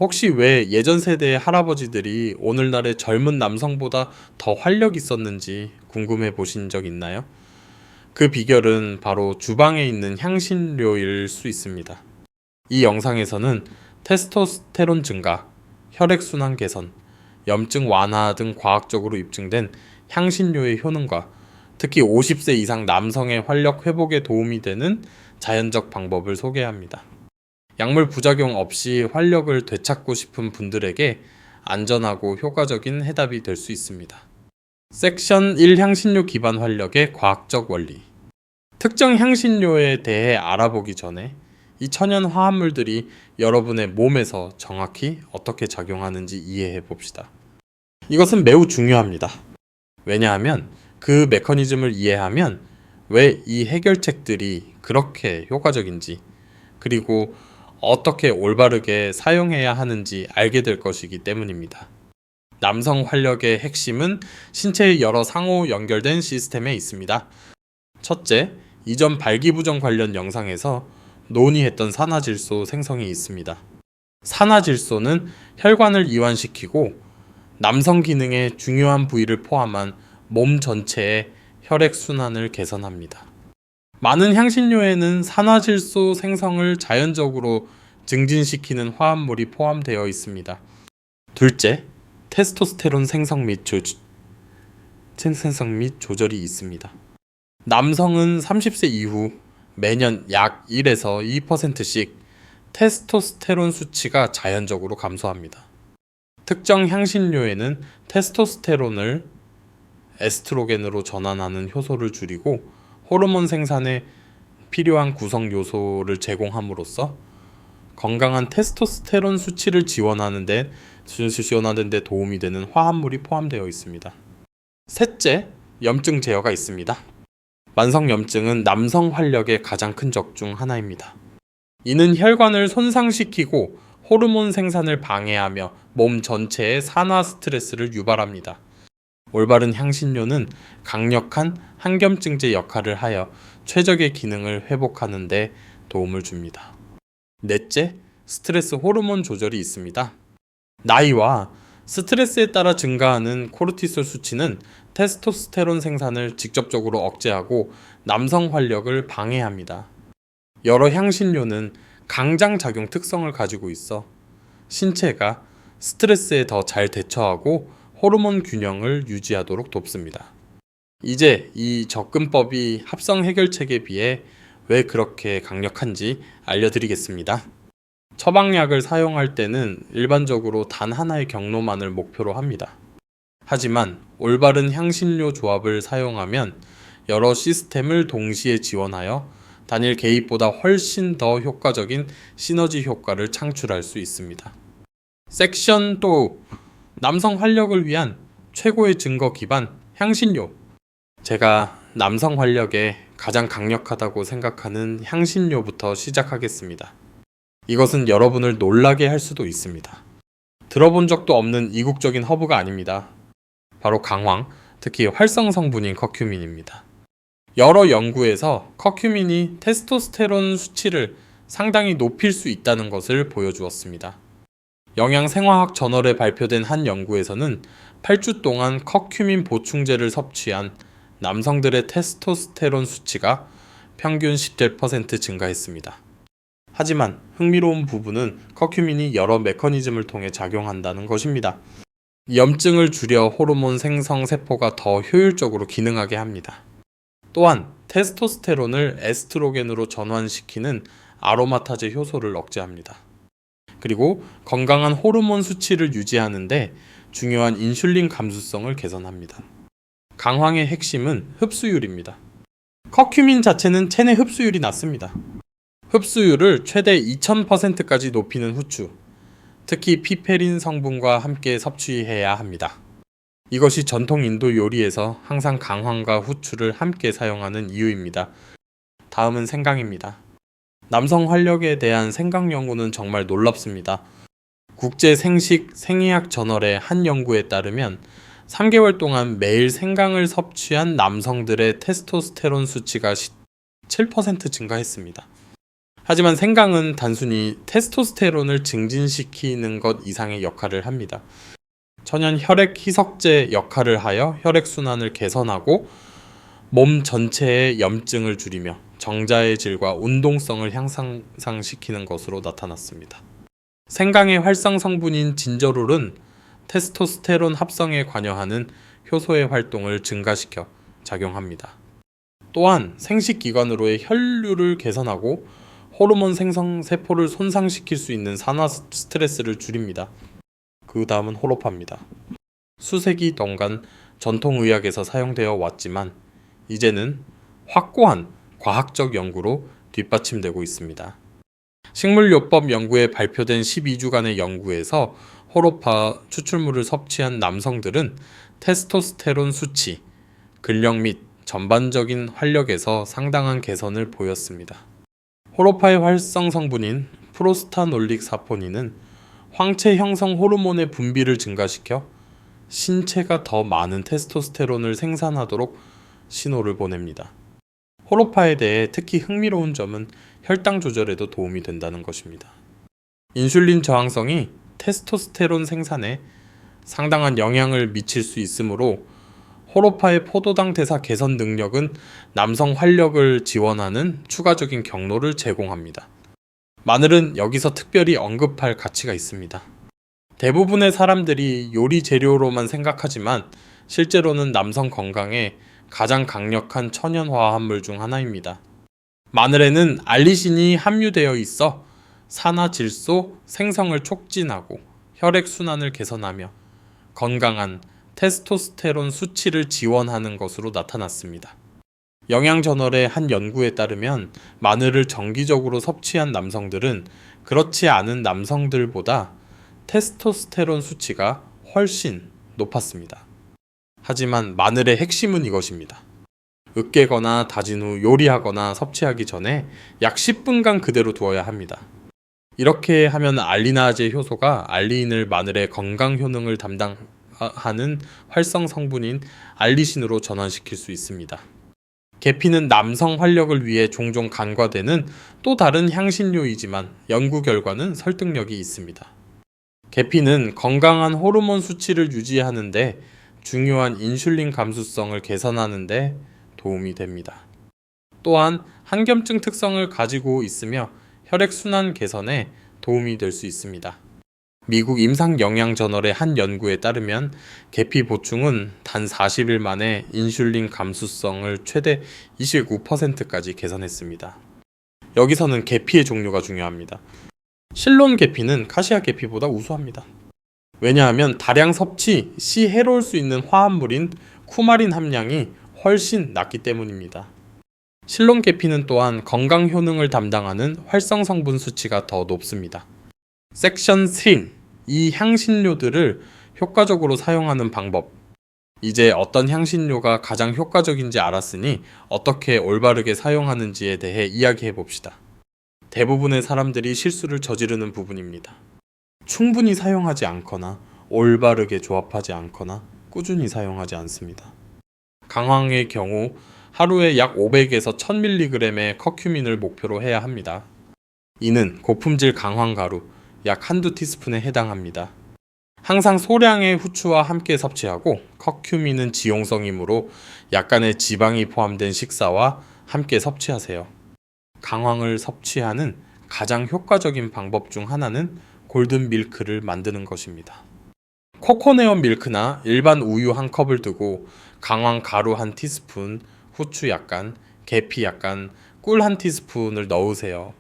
혹시 왜 예전 세대의 할아버지들이 오늘날의 젊은 남성보다 더 활력 있었는지 궁금해 보신 적 있나요? 그 비결은 바로 주방에 있는 향신료일 수 있습니다. 이 영상에서는 테스토스테론 증가, 혈액순환 개선, 염증 완화 등 과학적으로 입증된 향신료의 효능과 특히 50세 이상 남성의 활력 회복에 도움이 되는 자연적 방법을 소개합니다. 약물 부작용 없이 활력을 되찾고 싶은 분들에게 안전하고 효과적인 해답이 될 수 있습니다. 섹션 1 향신료 기반 활력의 과학적 원리. 특정 향신료에 대해 알아보기 전에 이 천연 화합물들이 여러분의 몸에서 정확히 어떻게 작용하는지 이해해 봅시다. 이것은 매우 중요합니다. 왜냐하면 그 메커니즘을 이해하면 왜 이 해결책들이 그렇게 효과적인지, 그리고 어떻게 올바르게 사용해야 하는지 알게 될 것이기 때문입니다. 남성 활력의 핵심은 신체의 여러 상호 연결된 시스템에 있습니다. 첫째, 이전 발기부전 관련 영상에서 논의했던 산화질소 생성이 있습니다. 산화질소는 혈관을 이완시키고 남성 기능의 중요한 부위를 포함한 몸 전체의 혈액순환을 개선합니다. 많은 향신료에는 산화질소 생성을 자연적으로 증진시키는 화합물이 포함되어 있습니다. 둘째, 테스토스테론 생성 및 조절이 있습니다. 남성은 30세 이후 매년 약 1에서 2%씩 테스토스테론 수치가 자연적으로 감소합니다. 특정 향신료에는 테스토스테론을 에스트로겐으로 전환하는 효소를 줄이고 호르몬 생산에 필요한 구성 요소를 제공함으로써 건강한 테스토스테론 수치를 지원하는 데 도움이 되는 화합물이 포함되어 있습니다. 셋째, 염증 제어가 있습니다. 만성 염증은 남성 활력의 가장 큰 적 중 하나입니다. 이는 혈관을 손상시키고 호르몬 생산을 방해하며 몸 전체에 산화 스트레스를 유발합니다. 올바른 향신료는 강력한 항염증제 역할을 하여 최적의 기능을 회복하는 데 도움을 줍니다. 넷째, 스트레스 호르몬 조절이 있습니다. 나이와 스트레스에 따라 증가하는 코르티솔 수치는 테스토스테론 생산을 직접적으로 억제하고 남성 활력을 방해합니다. 여러 향신료는 강장작용 특성을 가지고 있어 신체가 스트레스에 더 잘 대처하고 호르몬 균형을 유지하도록 돕습니다. 이제 이 접근법이 합성 해결책에 비해 왜 그렇게 강력한지 알려드리겠습니다. 처방약을 사용할 때는 일반적으로 단 하나의 경로만을 목표로 합니다. 하지만 올바른 향신료 조합을 사용하면 여러 시스템을 동시에 지원하여 단일 개입보다 훨씬 더 효과적인 시너지 효과를 창출할 수 있습니다. 섹션 2. 남성 활력을 위한 최고의 증거 기반 향신료. 제가 남성 활력에 가장 강력하다고 생각하는 향신료부터 시작하겠습니다. 이것은 여러분을 놀라게 할 수도 있습니다. 들어본 적도 없는 이국적인 허브가 아닙니다. 바로 강황, 특히 활성 성분인 커큐민입니다. 여러 연구에서 커큐민이 테스토스테론 수치를 상당히 높일 수 있다는 것을 보여주었습니다. 영양생화학 저널에 발표된 한 연구에서는 8주 동안 커큐민 보충제를 섭취한 남성들의 테스토스테론 수치가 평균 10% 증가했습니다. 하지만 흥미로운 부분은 커큐민이 여러 메커니즘을 통해 작용한다는 것입니다. 염증을 줄여 호르몬 생성 세포가 더 효율적으로 기능하게 합니다. 또한 테스토스테론을 에스트로겐으로 전환시키는 아로마타제 효소를 억제합니다. 그리고 건강한 호르몬 수치를 유지하는 데 중요한 인슐린 감수성을 개선합니다. 강황의 핵심은 흡수율입니다. 커큐민 자체는 체내 흡수율이 낮습니다. 흡수율을 최대 2000%까지 높이는 후추, 특히 피페린 성분과 함께 섭취해야 합니다. 이것이 전통 인도 요리에서 항상 강황과 후추를 함께 사용하는 이유입니다. 다음은 생강입니다. 남성 활력에 대한 생강 연구는 정말 놀랍습니다. 국제 생식 생의학 저널의 한 연구에 따르면 3개월 동안 매일 생강을 섭취한 남성들의 테스토스테론 수치가 7% 증가했습니다. 하지만 생강은 단순히 테스토스테론을 증진시키는 것 이상의 역할을 합니다. 천연 혈액 희석제 역할을 하여 혈액순환을 개선하고 몸 전체의 염증을 줄이며 정자의 질과 운동성을 향상시키는 것으로 나타났습니다. 생강의 활성 성분인 진저롤은 테스토스테론 합성에 관여하는 효소의 활동을 증가시켜 작용합니다. 또한 생식기관으로의 혈류를 개선하고 호르몬 생성 세포를 손상시킬 수 있는 산화 스트레스를 줄입니다. 그 다음은 호로파입니다. 수세기 동안 전통의학에서 사용되어 왔지만 이제는 확고한 과학적 연구로 뒷받침되고 있습니다. 식물요법 연구에 발표된 12주간의 연구에서 호로파 추출물을 섭취한 남성들은 테스토스테론 수치, 근력 및 전반적인 활력에서 상당한 개선을 보였습니다. 호로파의 활성 성분인 프로스타놀릭 사포닌은 황체 형성 호르몬의 분비를 증가시켜 신체가 더 많은 테스토스테론을 생산하도록 신호를 보냅니다. 호로파에 대해 특히 흥미로운 점은 혈당 조절에도 도움이 된다는 것입니다. 인슐린 저항성이 테스토스테론 생산에 상당한 영향을 미칠 수 있으므로 호로파의 포도당 대사 개선 능력은 남성 활력을 지원하는 추가적인 경로를 제공합니다. 마늘은 여기서 특별히 언급할 가치가 있습니다. 대부분의 사람들이 요리 재료로만 생각하지만 실제로는 남성 건강에 가장 강력한 천연 화합물 중 하나입니다. 마늘에는 알리신이 함유되어 있어 산화질소 생성을 촉진하고 혈액순환을 개선하며 건강한 테스토스테론 수치를 지원하는 것으로 나타났습니다. 영양저널의 한 연구에 따르면 마늘을 정기적으로 섭취한 남성들은 그렇지 않은 남성들보다 테스토스테론 수치가 훨씬 높았습니다. 하지만 마늘의 핵심은 이것입니다. 으깨거나 다진 후 요리하거나 섭취하기 전에 약 10분간 그대로 두어야 합니다. 이렇게 하면 알리나제 효소가 알리인을 마늘의 건강 효능을 담당하는 활성 성분인 알리신으로 전환시킬 수 있습니다. 계피는 남성 활력을 위해 종종 간과되는 또 다른 향신료이지만 연구 결과는 설득력이 있습니다. 계피는 건강한 호르몬 수치를 유지하는 데 중요한 인슐린 감수성을 개선하는 데 도움이 됩니다. 또한 항염증 특성을 가지고 있으며 혈액순환 개선에 도움이 될 수 있습니다. 미국 임상영양저널의 한 연구에 따르면 계피 보충은 단 40일 만에 인슐린 감수성을 최대 29%까지 개선했습니다. 여기서는 계피의 종류가 중요합니다. 실론 계피는 카시아 계피보다 우수합니다. 왜냐하면 다량 섭취 시 해로울 수 있는 화합물인 쿠마린 함량이 훨씬 낮기 때문입니다. 실론 계피는 또한 건강 효능을 담당하는 활성 성분 수치가 더 높습니다. 섹션 3, 이 향신료들을 효과적으로 사용하는 방법. 이제 어떤 향신료가 가장 효과적인지 알았으니 어떻게 올바르게 사용하는지에 대해 이야기해 봅시다. 대부분의 사람들이 실수를 저지르는 부분입니다. 충분히 사용하지 않거나 올바르게 조합하지 않거나 꾸준히 사용하지 않습니다. 강황의 경우 하루에 약 500에서 1000mg의 커큐민을 목표로 해야 합니다. 이는 고품질 강황가루 약 한두 티스푼에 해당합니다. 항상 소량의 후추와 함께 섭취하고 커큐민은 지용성이므로 약간의 지방이 포함된 식사와 함께 섭취하세요. 강황을 섭취하는 가장 효과적인 방법 중 하나는 골든 밀크를 만드는 것입니다. 코코네어 밀크나 일반 우유 한 컵을 두고 강황 가루 한 티스푼, 후추 약간, 계피 약간, 꿀 한 티스푼을 넣으세요.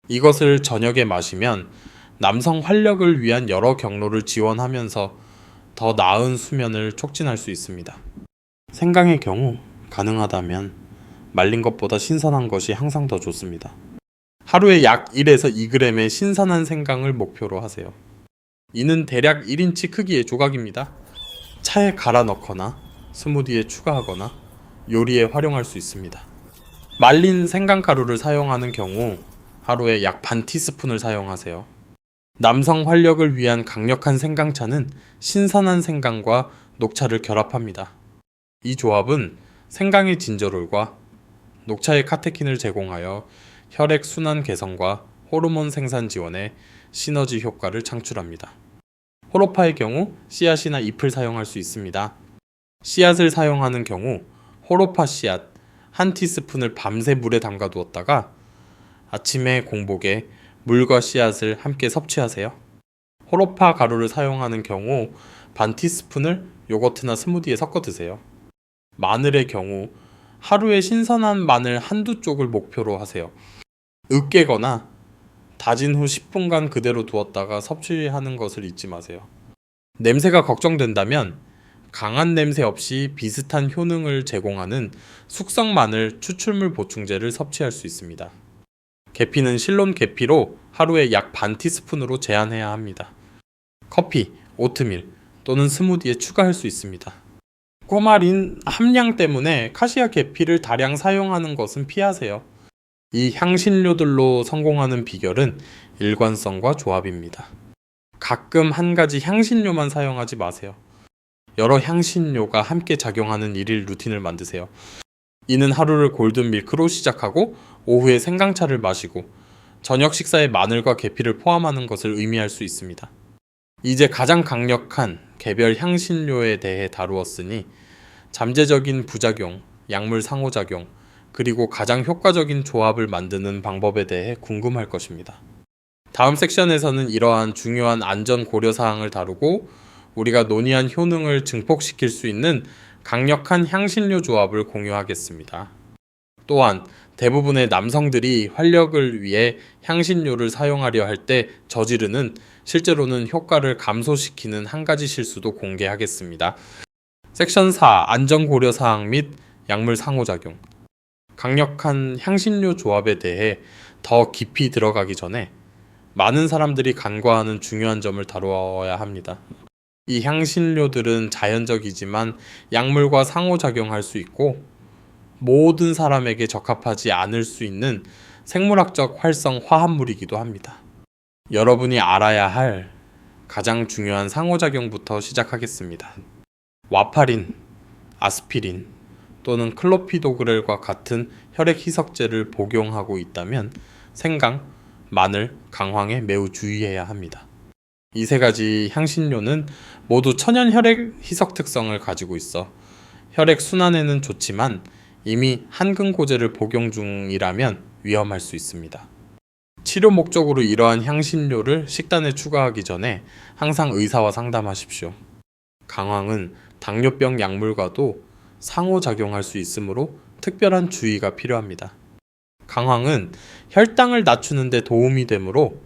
이것을 저녁에 마시면 남성 활력을 위한 여러 경로를 지원하면서 더 나은 수면을 촉진할 수 있습니다. 생강의 경우 가능하다면 말린 것보다 신선한 것이 항상 더 좋습니다. 하루에 약 1에서 2g의 신선한 생강을 목표로 하세요. 이는 대략 1인치 크기의 조각입니다. 차에 갈아 넣거나 스무디에 추가하거나 요리에 활용할 수 있습니다. 말린 생강가루를 사용하는 경우 하루에 약 반 티스푼을 사용하세요. 남성 활력을 위한 강력한 생강차는 신선한 생강과 녹차를 결합합니다. 이 조합은 생강의 진저롤과 녹차의 카테킨을 제공하여 혈액 순환 개선과 호르몬 생산 지원에 시너지 효과를 창출합니다. 호로파의 경우 씨앗이나 잎을 사용할 수 있습니다. 씨앗을 사용하는 경우 호로파 씨앗 한 티스푼을 밤새 물에 담가 두었다가 아침에 공복에 물과 씨앗을 함께 섭취하세요. 호로파 가루를 사용하는 경우 반 티스푼을 요거트나 스무디에 섞어 드세요. 마늘의 경우 하루에 신선한 마늘 한두 쪽을 목표로 하세요. 으깨거나 다진 후 10분간 그대로 두었다가 섭취하는 것을 잊지 마세요. 냄새가 걱정된다면 강한 냄새 없이 비슷한 효능을 제공하는 숙성 마늘 추출물 보충제를 섭취할 수 있습니다. 계피는 실론 계피로 하루에 약 반 티스푼으로 제한해야 합니다. 커피, 오트밀 또는 스무디에 추가할 수 있습니다. 꾸마린 함량 때문에 카시아 계피를 다량 사용하는 것은 피하세요. 이 향신료들로 성공하는 비결은 일관성과 조합입니다. 가끔 한 가지 향신료만 사용하지 마세요. 여러 향신료가 함께 작용하는 일일 루틴을 만드세요. 이는 하루를 골든 밀크로 시작하고 오후에 생강차를 마시고 저녁 식사에 마늘과 계피를 포함하는 것을 의미할 수 있습니다. 이제 가장 강력한 개별 향신료에 대해 다루었으니 잠재적인 부작용, 약물 상호작용, 그리고 가장 효과적인 조합을 만드는 방법에 대해 궁금할 것입니다. 다음 섹션에서는 이러한 중요한 안전 고려 사항을 다루고 우리가 논의한 효능을 증폭시킬 수 있는 강력한 향신료 조합을 공유하겠습니다. 또한 대부분의 남성들이 활력을 위해 향신료를 사용하려 할 때 저지르는 실제로는 효과를 감소시키는 한 가지 실수도 공개하겠습니다. 섹션 4 안전 고려 사항 및 약물 상호작용. 강력한 향신료 조합에 대해 더 깊이 들어가기 전에 많은 사람들이 간과하는 중요한 점을 다루어야 합니다. 이 향신료들은 자연적이지만 약물과 상호작용할 수 있고 모든 사람에게 적합하지 않을 수 있는 생물학적 활성 화합물이기도 합니다. 여러분이 알아야 할 가장 중요한 상호작용부터 시작하겠습니다. 와파린, 아스피린 또는 클로피도그렐과 같은 혈액 희석제를 복용하고 있다면 생강, 마늘, 강황에 매우 주의해야 합니다. 이 세 가지 향신료는 모두 천연 혈액 희석 특성을 가지고 있어 혈액 순환에는 좋지만 이미 한근고제를 복용 중이라면 위험할 수 있습니다. 치료 목적으로 이러한 향신료를 식단에 추가하기 전에 항상 의사와 상담하십시오. 강황은 당뇨병 약물과도 상호작용할 수 있으므로 특별한 주의가 필요합니다. 강황은 혈당을 낮추는 데 도움이 되므로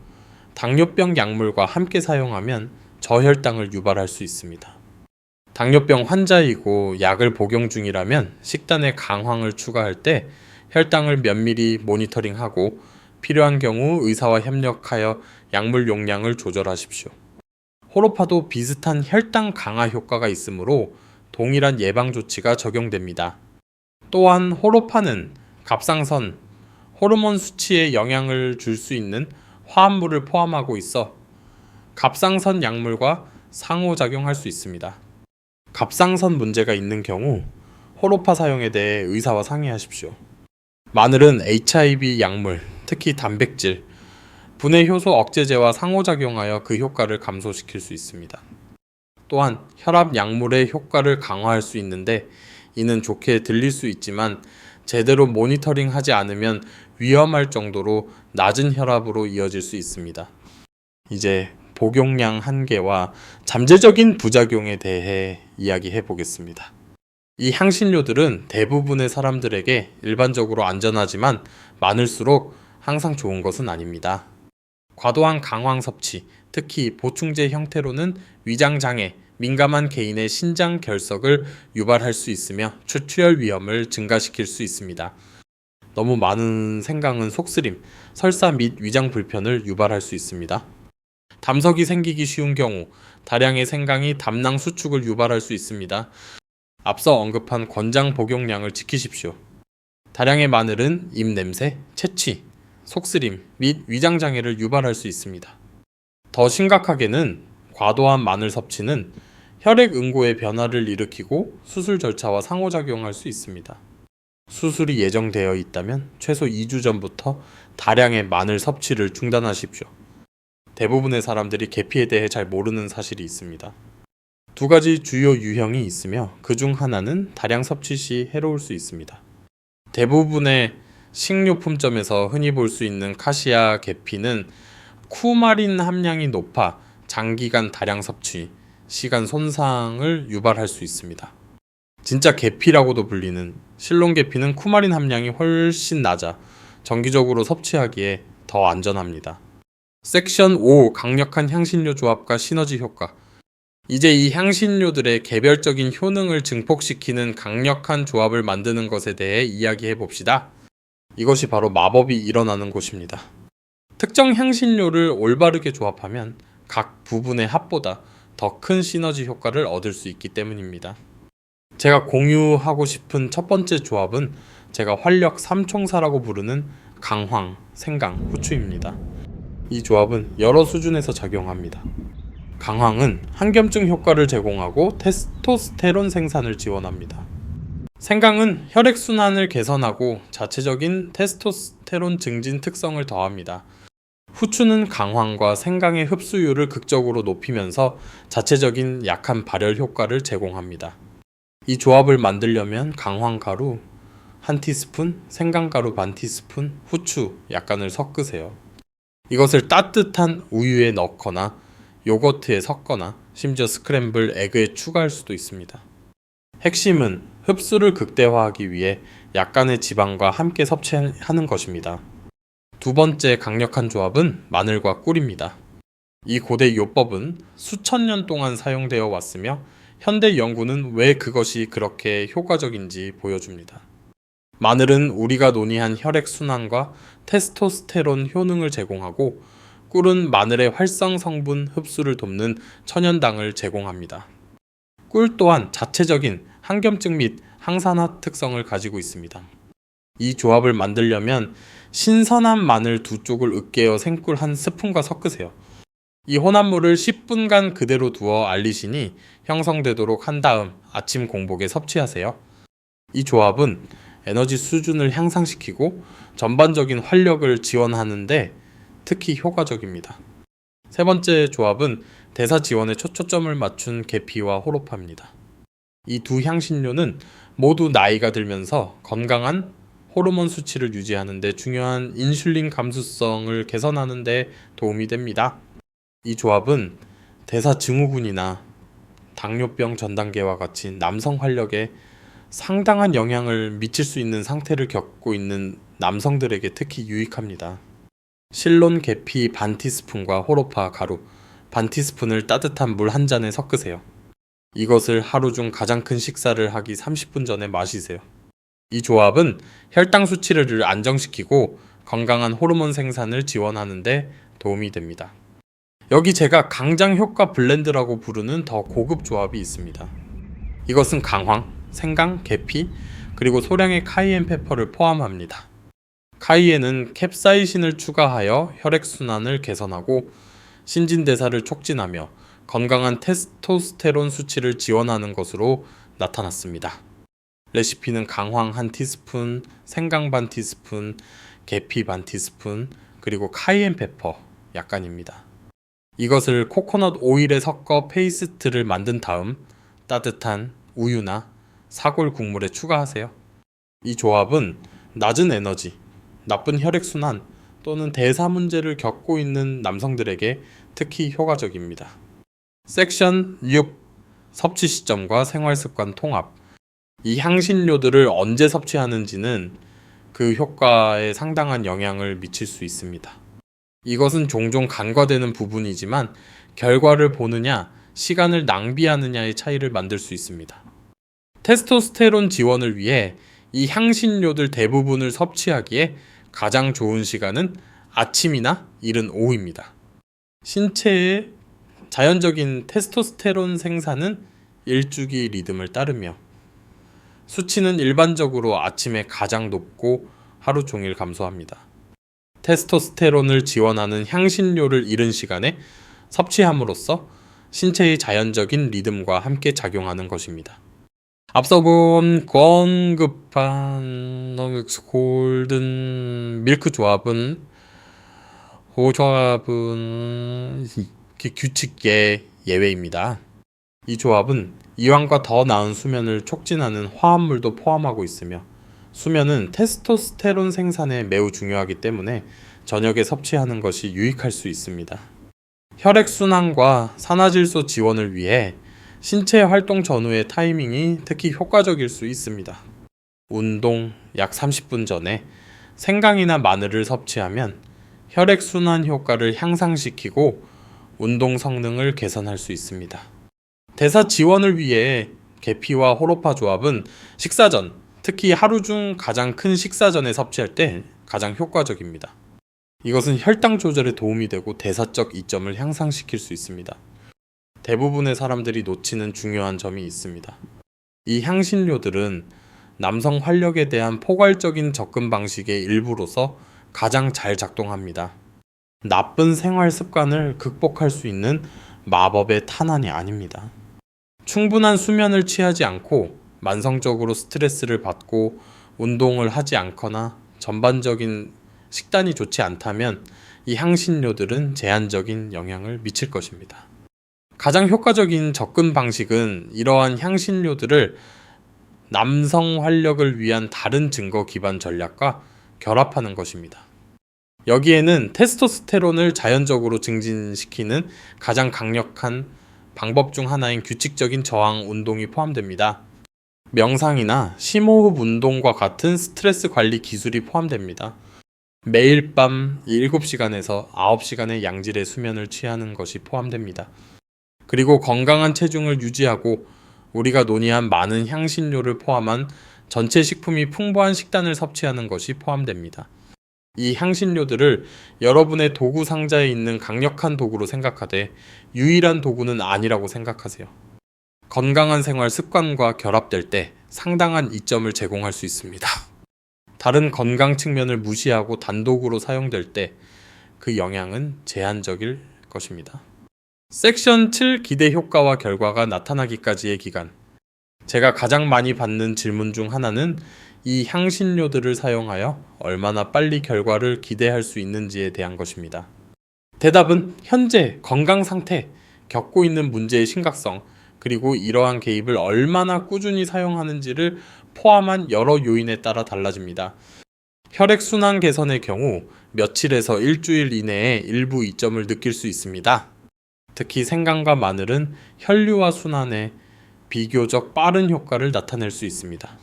당뇨병 약물과 함께 사용하면 저혈당을 유발할 수 있습니다. 당뇨병 환자이고 약을 복용 중이라면 식단에 강황을 추가할 때 혈당을 면밀히 모니터링하고 필요한 경우 의사와 협력하여 약물 용량을 조절하십시오. 호로파도 비슷한 혈당 강화 효과가 있으므로 동일한 예방 조치가 적용됩니다. 또한 호로파는 갑상선, 호르몬 수치에 영향을 줄 수 있는 화합물을 포함하고 있어 갑상선 약물과 상호작용할 수 있습니다. 갑상선 문제가 있는 경우 호로파 사용에 대해 의사와 상의하십시오. 마늘은 HIV 약물, 특히 단백질, 분해 효소 억제제와 상호작용하여 그 효과를 감소시킬 수 있습니다. 또한 혈압 약물의 효과를 강화할 수 있는데 이는 좋게 들릴 수 있지만 제대로 모니터링하지 않으면 위험할 정도로 낮은 혈압으로 이어질 수 있습니다. 이제 복용량 한계와 잠재적인 부작용에 대해 이야기해 보겠습니다. 이 향신료들은 대부분의 사람들에게 일반적으로 안전하지만 많을수록 항상 좋은 것은 아닙니다. 과도한 강황 섭취, 특히 보충제 형태로는 위장장애, 민감한 개인의 신장 결석을 유발할 수 있으며 출혈 위험을 증가시킬 수 있습니다. 너무 많은 생강은 속쓰림, 설사 및 위장 불편을 유발할 수 있습니다. 담석이 생기기 쉬운 경우 다량의 생강이 담낭 수축을 유발할 수 있습니다. 앞서 언급한 권장 복용량을 지키십시오. 다량의 마늘은 입냄새, 채취, 속쓰림 및 위장장애를 유발할 수 있습니다. 더 심각하게는 과도한 마늘 섭취는 혈액 응고의 변화를 일으키고 수술 절차와 상호작용할 수 있습니다. 수술이 예정되어 있다면 최소 2주 전부터 다량의 마늘 섭취를 중단하십시오. 대부분의 사람들이 계피에 대해 잘 모르는 사실이 있습니다. 두 가지 주요 유형이 있으며 그중 하나는 다량 섭취 시 해로울 수 있습니다. 대부분의 식료품점에서 흔히 볼 수 있는 카시아 계피는 쿠마린 함량이 높아 장기간 다량 섭취, 시간 손상을 유발할 수 있습니다. 진짜 계피라고도 불리는 실론 계피는 쿠마린 함량이 훨씬 낮아 정기적으로 섭취하기에 더 안전합니다. 섹션 5 강력한 향신료 조합과 시너지 효과. 이제 이 향신료들의 개별적인 효능을 증폭시키는 강력한 조합을 만드는 것에 대해 이야기해 봅시다. 이것이 바로 마법이 일어나는 곳입니다. 특정 향신료를 올바르게 조합하면 각 부분의 합보다 더 큰 시너지 효과를 얻을 수 있기 때문입니다. 제가 공유하고 싶은 첫 번째 조합은 제가 활력 삼총사라고 부르는 강황, 생강, 후추입니다. 이 조합은 여러 수준에서 작용합니다. 강황은 항염증 효과를 제공하고 테스토스테론 생산을 지원합니다. 생강은 혈액순환을 개선하고 자체적인 테스토스테론 증진 특성을 더합니다. 후추는 강황과 생강의 흡수율을 극적으로 높이면서 자체적인 약한 발열 효과를 제공합니다. 이 조합을 만들려면 강황가루 1티스푼, 생강가루 반 티스푼, 후추 약간을 섞으세요. 이것을 따뜻한 우유에 넣거나 요거트에 섞거나 심지어 스크램블 에그에 추가할 수도 있습니다. 핵심은 흡수를 극대화하기 위해 약간의 지방과 함께 섭취하는 것입니다. 두 번째 강력한 조합은 마늘과 꿀입니다. 이 고대 요법은 수천 년 동안 사용되어 왔으며 현대 연구는 왜 그것이 그렇게 효과적인지 보여줍니다. 마늘은 우리가 논의한 혈액순환과 테스토스테론 효능을 제공하고 꿀은 마늘의 활성 성분 흡수를 돕는 천연당을 제공합니다. 꿀 또한 자체적인 항염증 및 항산화 특성을 가지고 있습니다. 이 조합을 만들려면 신선한 마늘 2쪽을 으깨어 생꿀 1스푼과 섞으세요. 이 혼합물을 10분간 그대로 두어 알리신이 형성되도록 한 다음 아침 공복에 섭취하세요. 이 조합은 에너지 수준을 향상시키고 전반적인 활력을 지원하는데 특히 효과적입니다. 세 번째 조합은 대사 지원에 초점을 맞춘 계피와 호로파입니다. 이 두 향신료는 모두 나이가 들면서 건강한 호르몬 수치를 유지하는 데 중요한 인슐린 감수성을 개선하는 데 도움이 됩니다. 이 조합은 대사 증후군이나 당뇨병 전 단계와 같이 남성 활력에 상당한 영향을 미칠 수 있는 상태를 겪고 있는 남성들에게 특히 유익합니다. 실론 계피 반 티스푼과 호로파 가루 반 티스푼을 따뜻한 물 한 잔에 섞으세요. 이것을 하루 중 가장 큰 식사를 하기 30분 전에 마시세요. 이 조합은 혈당 수치를 안정시키고 건강한 호르몬 생산을 지원하는 데 도움이 됩니다. 여기 제가 강장 효과 블렌드라고 부르는 더 고급 조합이 있습니다. 이것은 강황, 생강, 계피, 그리고 소량의 카이엔 페퍼를 포함합니다. 카이엔은 캡사이신을 추가하여 혈액순환을 개선하고 신진대사를 촉진하며 건강한 테스토스테론 수치를 지원하는 것으로 나타났습니다. 레시피는 강황 1티스푼, 생강 반 티스푼, 계피 반 티스푼, 그리고 카이엔 페퍼 약간입니다. 이것을 코코넛 오일에 섞어 페이스트를 만든 다음 따뜻한 우유나 사골 국물에 추가하세요. 이 조합은 낮은 에너지, 나쁜 혈액순환 또는 대사 문제를 겪고 있는 남성들에게 특히 효과적입니다. 섹션 6. 섭취 시점과 생활습관 통합. 이 향신료들을 언제 섭취하는지는 그 효과에 상당한 영향을 미칠 수 있습니다. 이것은 종종 간과되는 부분이지만 결과를 보느냐, 시간을 낭비하느냐의 차이를 만들 수 있습니다. 테스토스테론 지원을 위해 이 향신료들 대부분을 섭취하기에 가장 좋은 시간은 아침이나 이른 오후입니다. 신체의 자연적인 테스토스테론 생산은 일주기 리듬을 따르며 수치는 일반적으로 아침에 가장 높고 하루 종일 감소합니다. 테스토스테론을 지원하는 향신료를 이른 시간에 섭취함으로써 신체의 자연적인 리듬과 함께 작용하는 것입니다. 앞서 본 언급한 골든 밀크 조합은 규칙계 예외입니다. 이 조합은 이왕과 더 나은 수면을 촉진하는 화합물도 포함하고 있으며 수면은 테스토스테론 생산에 매우 중요하기 때문에 저녁에 섭취하는 것이 유익할 수 있습니다. 혈액순환과 산화질소 지원을 위해 신체 활동 전후의 타이밍이 특히 효과적일 수 있습니다. 운동 약 30분 전에 생강이나 마늘을 섭취하면 혈액순환 효과를 향상시키고 운동 성능을 개선할 수 있습니다. 대사 지원을 위해 계피와 호로파 조합은 식사 전, 특히 하루 중 가장 큰 식사 전에 섭취할 때 가장 효과적입니다. 이것은 혈당 조절에 도움이 되고 대사적 이점을 향상시킬 수 있습니다. 대부분의 사람들이 놓치는 중요한 점이 있습니다. 이 향신료들은 남성 활력에 대한 포괄적인 접근 방식의 일부로서 가장 잘 작동합니다. 나쁜 생활 습관을 극복할 수 있는 마법의 탄환이 아닙니다. 충분한 수면을 취하지 않고 만성적으로 스트레스를 받고 운동을 하지 않거나 전반적인 식단이 좋지 않다면 이 향신료들은 제한적인 영향을 미칠 것입니다. 가장 효과적인 접근 방식은 이러한 향신료들을 남성 활력을 위한 다른 증거 기반 전략과 결합하는 것입니다. 여기에는 테스토스테론을 자연적으로 증진시키는 가장 강력한 방법 중 하나인 규칙적인 저항 운동이 포함됩니다. 명상이나 심호흡 운동과 같은 스트레스 관리 기술이 포함됩니다. 매일 밤 7시간에서 9시간의 양질의 수면을 취하는 것이 포함됩니다. 그리고 건강한 체중을 유지하고 우리가 논의한 많은 향신료를 포함한 전체 식품이 풍부한 식단을 섭취하는 것이 포함됩니다. 이 향신료들을 여러분의 도구 상자에 있는 강력한 도구로 생각하되 유일한 도구는 아니라고 생각하세요. 건강한 생활 습관과 결합될 때 상당한 이점을 제공할 수 있습니다. 다른 건강 측면을 무시하고 단독으로 사용될 때 그 영향은 제한적일 것입니다. 섹션 7 기대 효과와 결과가 나타나기까지의 기간. 제가 가장 많이 받는 질문 중 하나는 이 향신료들을 사용하여 얼마나 빨리 결과를 기대할 수 있는지에 대한 것입니다. 대답은 현재 건강 상태, 겪고 있는 문제의 심각성, 그리고 이러한 개입을 얼마나 꾸준히 사용하는지를 포함한 여러 요인에 따라 달라집니다. 혈액순환 개선의 경우 며칠에서 일주일 이내에 일부 이점을 느낄 수 있습니다. 특히 생강과 마늘은 혈류와 순환에 비교적 빠른 효과를 나타낼 수 있습니다.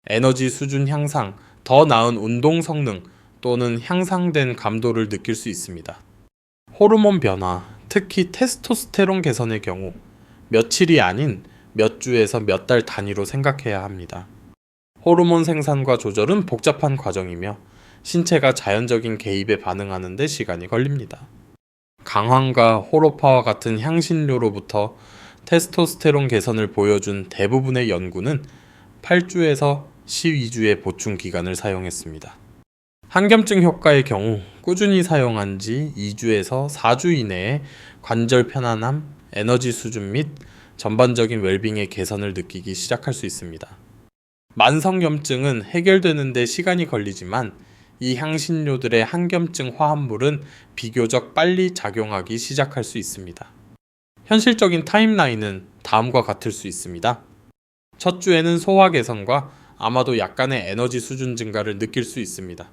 에너지 수준 향상, 더 나은 운동 성능 또는 향상된 감도를 느낄 수 있습니다. 호르몬 변화, 특히 테스토스테론 개선의 경우 며칠이 아닌 몇 주에서 몇 달 단위로 생각해야 합니다. 호르몬 생산과 조절은 복잡한 과정이며 신체가 자연적인 개입에 반응하는 데 시간이 걸립니다. 강황과 호로파와 같은 향신료로부터 테스토스테론 개선을 보여준 대부분의 연구는 8주에서 12주의 보충 기간을 사용했습니다. 한겸증 효과의 경우 꾸준히 사용한 지 2주에서 4주 이내에 관절 편안함, 에너지 수준 및 전반적인 웰빙의 개선을 느끼기 시작할 수 있습니다. 만성염증은 해결되는 데 시간이 걸리지만 이 향신료들의 한겸증 화합물은 비교적 빨리 작용하기 시작할 수 있습니다. 현실적인 타임라인은 다음과 같을 수 있습니다. 첫 주에는 소화 개선과 아마도 약간의 에너지 수준 증가를 느낄 수 있습니다.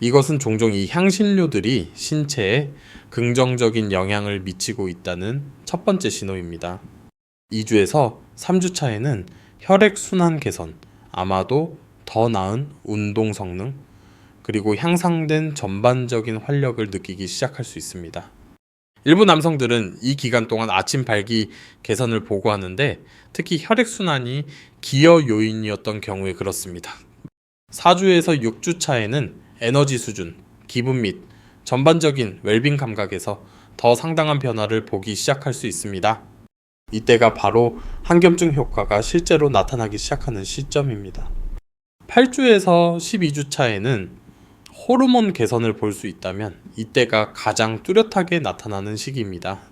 이것은 종종 이 향신료들이 신체에 긍정적인 영향을 미치고 있다는 첫 번째 신호입니다. 2주에서 3주 차에는 혈액순환 개선, 아마도 더 나은 운동 성능, 그리고 향상된 전반적인 활력을 느끼기 시작할 수 있습니다. 일부 남성들은 이 기간 동안 아침 발기 개선을 보고하는데 특히 혈액순환이 기여 요인이었던 경우에 그렇습니다. 4주에서 6주 차에는 에너지 수준, 기분 및 전반적인 웰빙 감각에서 더 상당한 변화를 보기 시작할 수 있습니다. 이때가 바로 한겸증 효과가 실제로 나타나기 시작하는 시점입니다. 8주에서 12주 차에는 호르몬 개선을 볼 수 있다면 이때가 가장 뚜렷하게 나타나는 시기입니다.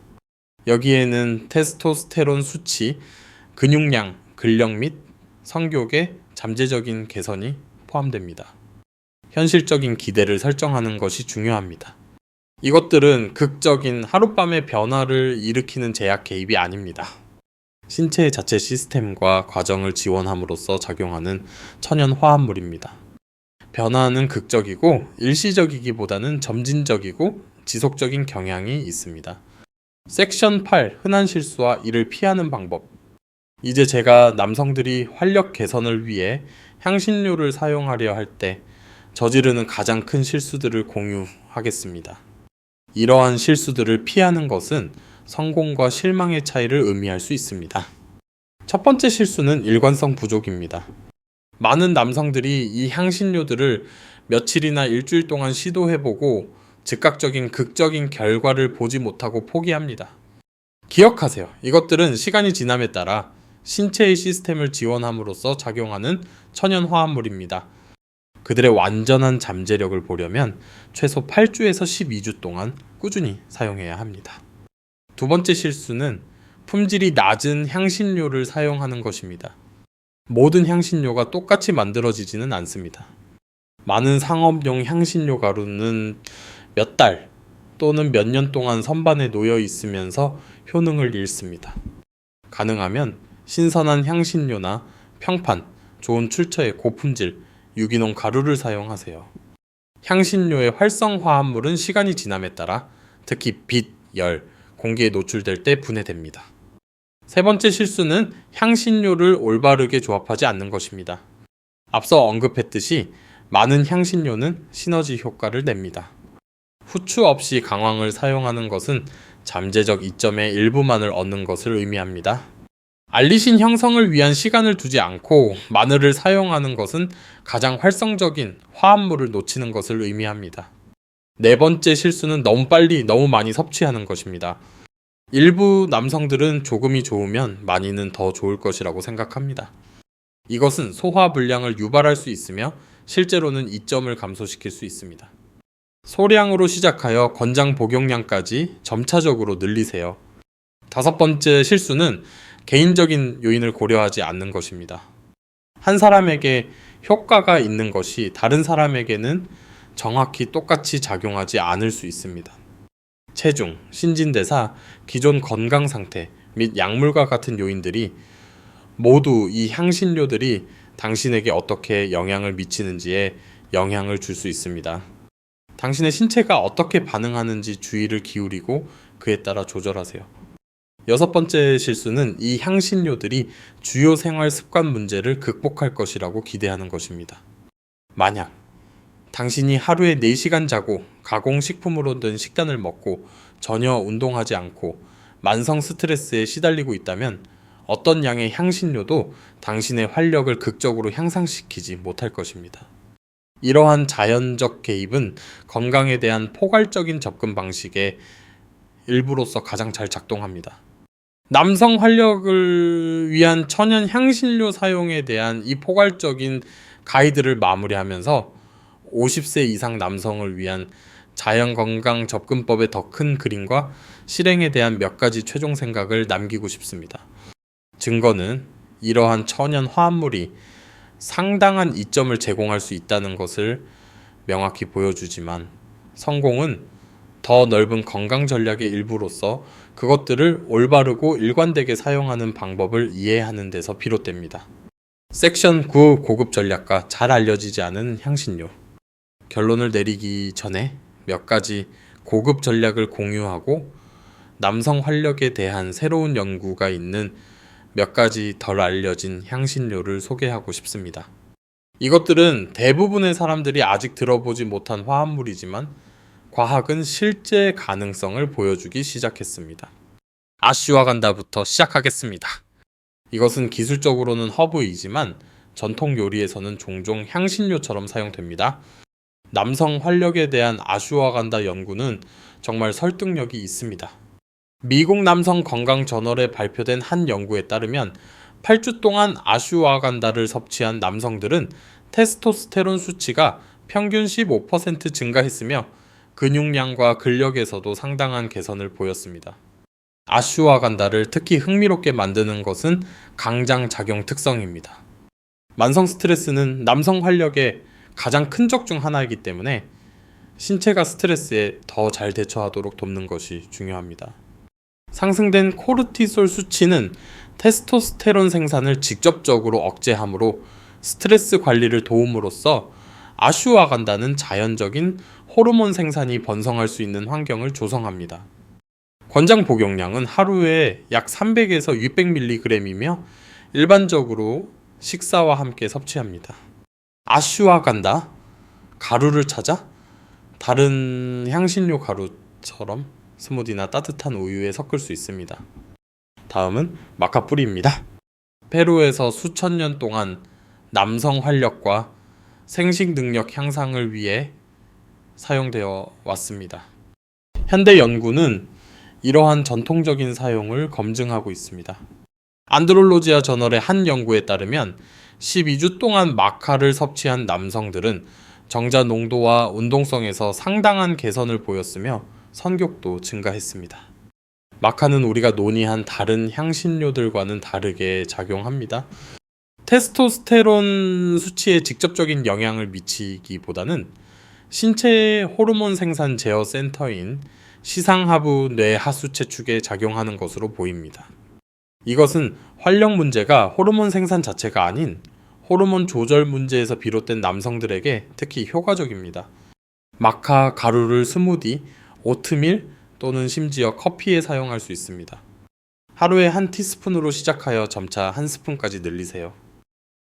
여기에는 테스토스테론 수치, 근육량, 근력 및 성욕의 잠재적인 개선이 포함됩니다. 현실적인 기대를 설정하는 것이 중요합니다. 이것들은 극적인 하룻밤의 변화를 일으키는 제약 개입이 아닙니다. 신체 자체 시스템과 과정을 지원함으로써 작용하는 천연 화합물입니다. 변화는 극적이고 일시적이기보다는 점진적이고 지속적인 경향이 있습니다. 섹션 8 흔한 실수와 이를 피하는 방법. 이제 제가 남성들이 활력 개선을 위해 향신료를 사용하려 할 때 저지르는 가장 큰 실수들을 공유하겠습니다. 이러한 실수들을 피하는 것은 성공과 실망의 차이를 의미할 수 있습니다. 첫 번째 실수는 일관성 부족입니다. 많은 남성들이 이 향신료들을 며칠이나 일주일 동안 시도해보고 즉각적인 극적인 결과를 보지 못하고 포기합니다. 기억하세요. 이것들은 시간이 지남에 따라 신체의 시스템을 지원함으로써 작용하는 천연 화합물입니다. 그들의 완전한 잠재력을 보려면 최소 8주에서 12주 동안 꾸준히 사용해야 합니다. 두 번째 실수는 품질이 낮은 향신료를 사용하는 것입니다. 모든 향신료가 똑같이 만들어지지는 않습니다. 많은 상업용 향신료 가루는 몇 달 또는 몇 년 동안 선반에 놓여 있으면서 효능을 잃습니다. 가능하면 신선한 향신료나 평판, 좋은 출처의 고품질, 유기농 가루를 사용하세요. 향신료의 활성 화합물은 시간이 지남에 따라 특히 빛, 열, 공기에 노출될 때 분해됩니다. 세 번째 실수는 향신료를 올바르게 조합하지 않는 것입니다. 앞서 언급했듯이 많은 향신료는 시너지 효과를 냅니다. 후추 없이 강황을 사용하는 것은 잠재적 이점의 일부만을 얻는 것을 의미합니다. 알리신 형성을 위한 시간을 두지 않고 마늘을 사용하는 것은 가장 활성적인 화합물을 놓치는 것을 의미합니다. 네 번째 실수는 너무 빨리 너무 많이 섭취하는 것입니다. 일부 남성들은 조금이 좋으면 많이는 더 좋을 것이라고 생각합니다. 이것은 소화 불량을 유발할 수 있으며 실제로는 이점을 감소시킬 수 있습니다. 소량으로 시작하여 권장 복용량까지 점차적으로 늘리세요. 다섯 번째 실수는 개인적인 요인을 고려하지 않는 것입니다. 한 사람에게 효과가 있는 것이 다른 사람에게는 정확히 똑같이 작용하지 않을 수 있습니다. 체중, 신진대사, 기존 건강 상태 및 약물과 같은 요인들이 모두 이 향신료들이 당신에게 어떻게 영향을 미치는지에 영향을 줄 수 있습니다. 당신의 신체가 어떻게 반응하는지 주의를 기울이고 그에 따라 조절하세요. 여섯 번째 실수는 이 향신료들이 주요 생활 습관 문제를 극복할 것이라고 기대하는 것입니다. 만약 당신이 하루에 4시간 자고 가공식품으로 된 식단을 먹고 전혀 운동하지 않고 만성 스트레스에 시달리고 있다면 어떤 양의 향신료도 당신의 활력을 극적으로 향상시키지 못할 것입니다. 이러한 자연적 개입은 건강에 대한 포괄적인 접근 방식의 일부로서 가장 잘 작동합니다. 남성 활력을 위한 천연 향신료 사용에 대한 이 포괄적인 가이드를 마무리하면서 50세 이상 남성을 위한 자연건강 접근법의 더 큰 그림과 실행에 대한 몇 가지 최종 생각을 남기고 싶습니다. 증거는 이러한 천연 화합물이 상당한 이점을 제공할 수 있다는 것을 명확히 보여주지만 성공은 더 넓은 건강 전략의 일부로서 그것들을 올바르고 일관되게 사용하는 방법을 이해하는 데서 비롯됩니다. 섹션 9 고급 전략과 잘 알려지지 않은 향신료. 결론을 내리기 전에 몇 가지 고급 전략을 공유하고 남성 활력에 대한 새로운 연구가 있는 몇 가지 덜 알려진 향신료를 소개하고 싶습니다. 이것들은 대부분의 사람들이 아직 들어보지 못한 화합물이지만 과학은 실제 가능성을 보여주기 시작했습니다. 아슈와간다부터 시작하겠습니다. 이것은 기술적으로는 허브이지만 전통 요리에서는 종종 향신료처럼 사용됩니다. 남성 활력에 대한 아슈와간다 연구는 정말 설득력이 있습니다. 미국 남성 건강 저널에 발표된 한 연구에 따르면 8주 동안 아슈와간다를 섭취한 남성들은 테스토스테론 수치가 평균 15% 증가했으며 근육량과 근력에서도 상당한 개선을 보였습니다. 아슈와간다를 특히 흥미롭게 만드는 것은 강장 작용 특성입니다. 만성 스트레스는 남성 활력의 가장 큰 적 중 하나이기 때문에 신체가 스트레스에 더 잘 대처하도록 돕는 것이 중요합니다. 상승된 코르티솔 수치는 테스토스테론 생산을 직접적으로 억제하므로 스트레스 관리를 도움으로써 아슈와간다는 자연적인 호르몬 생산이 번성할 수 있는 환경을 조성합니다. 권장 복용량은 하루에 약 300에서 600mg이며 일반적으로 식사와 함께 섭취합니다. 아슈와간다, 가루를 찾아 다른 향신료 가루처럼 스무디나 따뜻한 우유에 섞을 수 있습니다. 다음은 마카 뿌리입니다. 페루에서 수천 년 동안 남성 활력과 생식 능력 향상을 위해 사용되어 왔습니다. 현대 연구는 이러한 전통적인 사용을 검증하고 있습니다. 안드롤로지아 저널의 한 연구에 따르면 12주 동안 마카를 섭취한 남성들은 정자 농도와 운동성에서 상당한 개선을 보였으며 선격도 증가했습니다. 마카는 우리가 논의한 다른 향신료들과는 다르게 작용합니다. 테스토스테론 수치에 직접적인 영향을 미치기보다는 신체 호르몬 생산 제어 센터인 시상하부 뇌하수체 축에 작용하는 것으로 보입니다. 이것은 활력 문제가 호르몬 생산 자체가 아닌 호르몬 조절 문제에서 비롯된 남성들에게 특히 효과적입니다. 마카 가루를 스무디, 오트밀 또는 심지어 커피에 사용할 수 있습니다. 하루에 한 티스푼으로 시작하여 점차 한 스푼까지 늘리세요.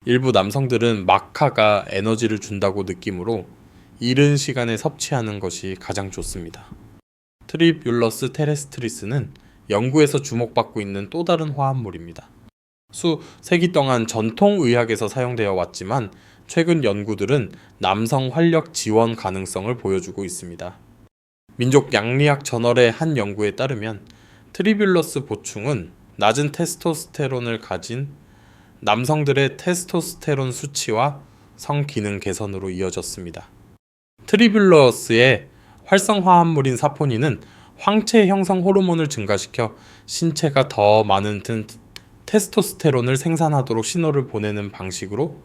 일부 남성들은 마카가 에너지를 준다고 느끼므로 이른 시간에 섭취하는 것이 가장 좋습니다. 트리뷸러스 테레스트리스는 연구에서 주목받고 있는 또 다른 화합물입니다. 수세기 동안 전통의학에서 사용되어 왔지만 최근 연구들은 남성 활력 지원 가능성을 보여주고 있습니다. 민족 양리학 저널의 한 연구에 따르면 트리뷸러스 보충은 낮은 테스토스테론을 가진 남성들의 테스토스테론 수치와 성기능 개선으로 이어졌습니다. 트리뷸러스의 활성화합물인 사포닌은 황체 형성 호르몬을 증가시켜 신체가 더 많은 테스토스테론을 생산하도록 신호를 보내는 방식으로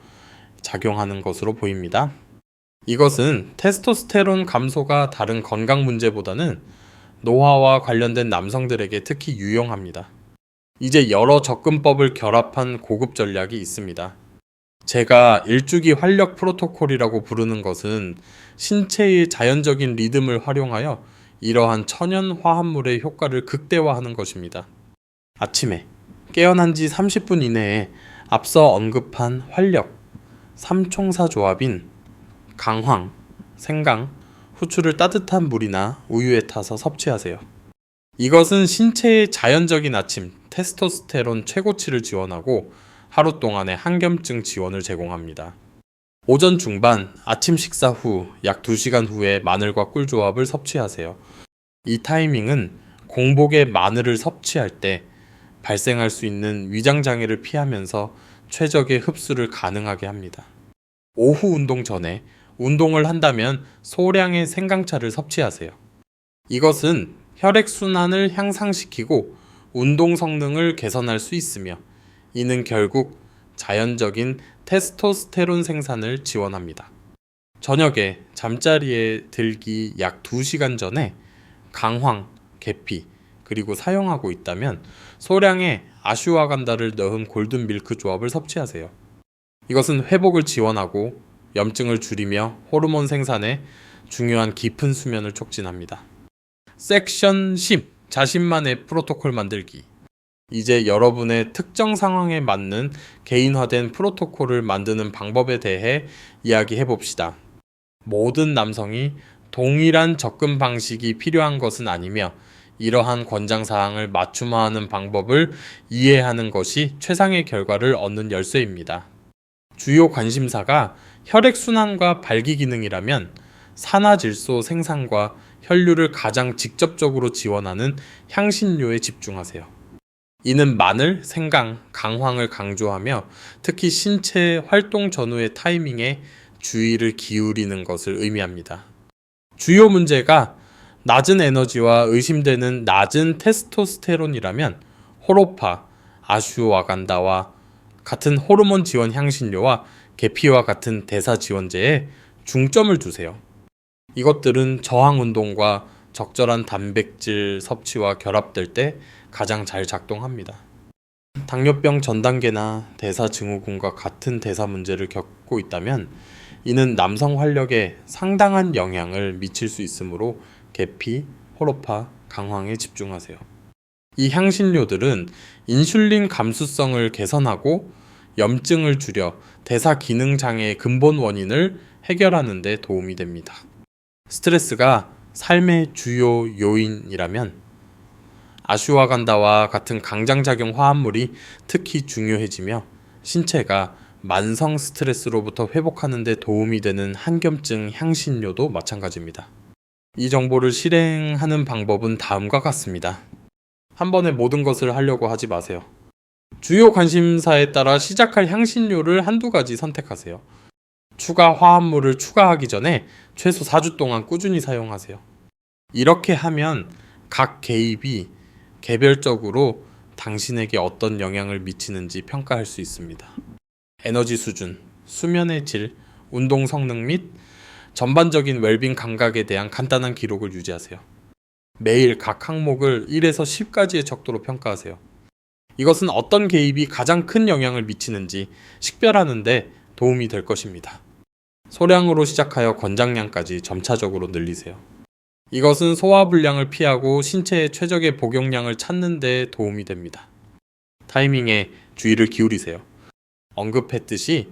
작용하는 것으로 보입니다. 이것은 테스토스테론 감소가 다른 건강 문제보다는 노화와 관련된 남성들에게 특히 유용합니다. 이제 여러 접근법을 결합한 고급 전략이 있습니다. 제가 일주기 활력 프로토콜이라고 부르는 것은 신체의 자연적인 리듬을 활용하여 이러한 천연 화합물의 효과를 극대화하는 것입니다. 아침에 깨어난 지 30분 이내에 앞서 언급한 활력, 삼총사 조합인 강황, 생강, 후추를 따뜻한 물이나 우유에 타서 섭취하세요. 이것은 신체의 자연적인 아침, 테스토스테론 최고치를 지원하고 하루 동안의 항염증 지원을 제공합니다. 오전 중반, 아침 식사 후 약 2시간 후에 마늘과 꿀 조합을 섭취하세요. 이 타이밍은 공복에 마늘을 섭취할 때 발생할 수 있는 위장장애를 피하면서 최적의 흡수를 가능하게 합니다. 오후 운동 전에 운동을 한다면 소량의 생강차를 섭취하세요. 이것은 혈액순환을 향상시키고 운동 성능을 개선할 수 있으며 이는 결국 자연적인 테스토스테론 생산을 지원합니다. 저녁에 잠자리에 들기 약 2시간 전에 강황, 계피, 그리고 사용하고 있다면 소량의 아슈와간다를 넣은 골든 밀크 조합을 섭취하세요. 이것은 회복을 지원하고 염증을 줄이며 호르몬 생산에 중요한 깊은 수면을 촉진합니다. 섹션 10. 자신만의 프로토콜 만들기. 이제 여러분의 특정 상황에 맞는 개인화된 프로토콜을 만드는 방법에 대해 이야기해 봅시다. 모든 남성이 동일한 접근 방식이 필요한 것은 아니며 이러한 권장사항을 맞춤화하는 방법을 이해하는 것이 최상의 결과를 얻는 열쇠입니다. 주요 관심사가 혈액순환과 발기기능이라면 산화질소 생산과 혈류를 가장 직접적으로 지원하는 향신료에 집중하세요. 이는 마늘, 생강, 강황을 강조하며 특히 신체 활동 전후의 타이밍에 주의를 기울이는 것을 의미합니다. 주요 문제가 낮은 에너지와 의심되는 낮은 테스토스테론이라면 호로파, 아슈와간다와 같은 호르몬 지원 향신료와 계피와 같은 대사 지원제에 중점을 두세요. 이것들은 저항 운동과 적절한 단백질 섭취와 결합될 때 가장 잘 작동합니다. 당뇨병 전 단계나 대사 증후군과 같은 대사 문제를 겪고 있다면 이는 남성 활력에 상당한 영향을 미칠 수 있으므로 계피, 호로파, 강황에 집중하세요. 이 향신료들은 인슐린 감수성을 개선하고 염증을 줄여 대사 기능 장애의 근본 원인을 해결하는 데 도움이 됩니다. 스트레스가 삶의 주요 요인이라면 아슈와간다와 같은 강장작용 화합물이 특히 중요해지며 신체가 만성 스트레스로부터 회복하는 데 도움이 되는 한겸증 향신료도 마찬가지입니다. 이 정보를 실행하는 방법은 다음과 같습니다. 한 번에 모든 것을 하려고 하지 마세요. 주요 관심사에 따라 시작할 향신료를 한두 가지 선택하세요. 추가 화합물을 추가하기 전에 최소 4주 동안 꾸준히 사용하세요. 이렇게 하면 각 개입이 개별적으로 당신에게 어떤 영향을 미치는지 평가할 수 있습니다. 에너지 수준, 수면의 질, 운동 성능 및 전반적인 웰빙 감각에 대한 간단한 기록을 유지하세요. 매일 각 항목을 1에서 10까지의 척도로 평가하세요. 이것은 어떤 개입이 가장 큰 영향을 미치는지 식별하는 데 도움이 될 것입니다. 소량으로 시작하여 권장량까지 점차적으로 늘리세요. 이것은 소화불량을 피하고 신체의 최적의 복용량을 찾는 데 도움이 됩니다. 타이밍에 주의를 기울이세요. 언급했듯이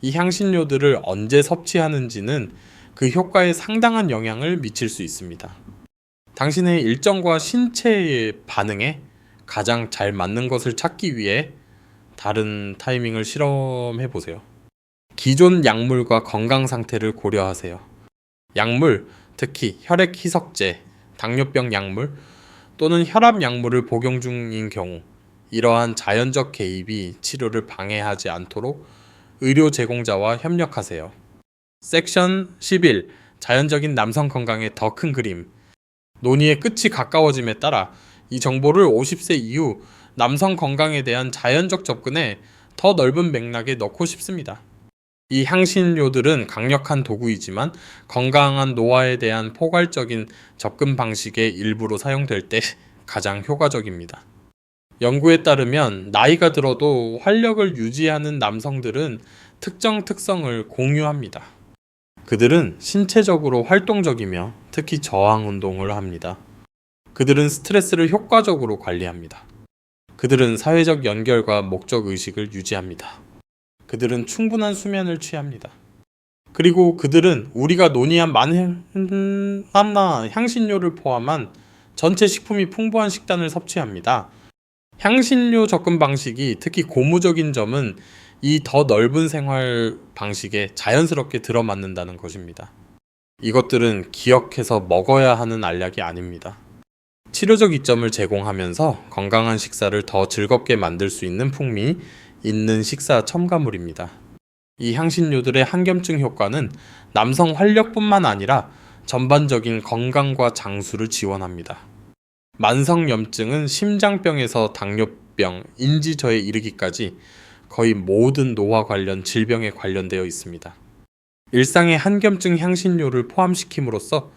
이 향신료들을 언제 섭취하는지는 그 효과에 상당한 영향을 미칠 수 있습니다. 당신의 일정과 신체의 반응에 가장 잘 맞는 것을 찾기 위해 다른 타이밍을 실험해 보세요. 기존 약물과 건강 상태를 고려하세요. 약물, 특히 혈액 희석제, 당뇨병 약물 또는 혈압 약물을 복용 중인 경우 이러한 자연적 개입이 치료를 방해하지 않도록 의료 제공자와 협력하세요. 섹션 11. 자연적인 남성 건강의 더 큰 그림. 논의의 끝이 가까워짐에 따라 이 정보를 50세 이후 남성 건강에 대한 자연적 접근에 더 넓은 맥락에 넣고 싶습니다. 이 향신료들은 강력한 도구이지만 건강한 노화에 대한 포괄적인 접근 방식의 일부로 사용될 때 가장 효과적입니다. 연구에 따르면 나이가 들어도 활력을 유지하는 남성들은 특정 특성을 공유합니다. 그들은 신체적으로 활동적이며 특히 저항 운동을 합니다. 그들은 스트레스를 효과적으로 관리합니다. 그들은 사회적 연결과 목적 의식을 유지합니다. 그들은 충분한 수면을 취합니다. 그리고 그들은 우리가 논의한 만나 향신료를 포함한 전체 식품이 풍부한 식단을 섭취합니다. 향신료 접근 방식이 특히 고무적인 점은 이 더 넓은 생활 방식에 자연스럽게 들어맞는다는 것입니다. 이것들은 기억해서 먹어야 하는 알약이 아닙니다. 치료적 이점을 제공하면서 건강한 식사를 더 즐겁게 만들 수 있는 풍미 있는 식사 첨가물입니다. 이 향신료들의 한겸증 효과는 남성 활력뿐만 아니라 전반적인 건강과 장수를 지원합니다. 만성염증은 심장병에서 당뇨병, 인지저에 이르기까지 거의 모든 노화 관련 질병에 관련되어 있습니다. 일상의 한겸증 향신료를 포함시킴으로써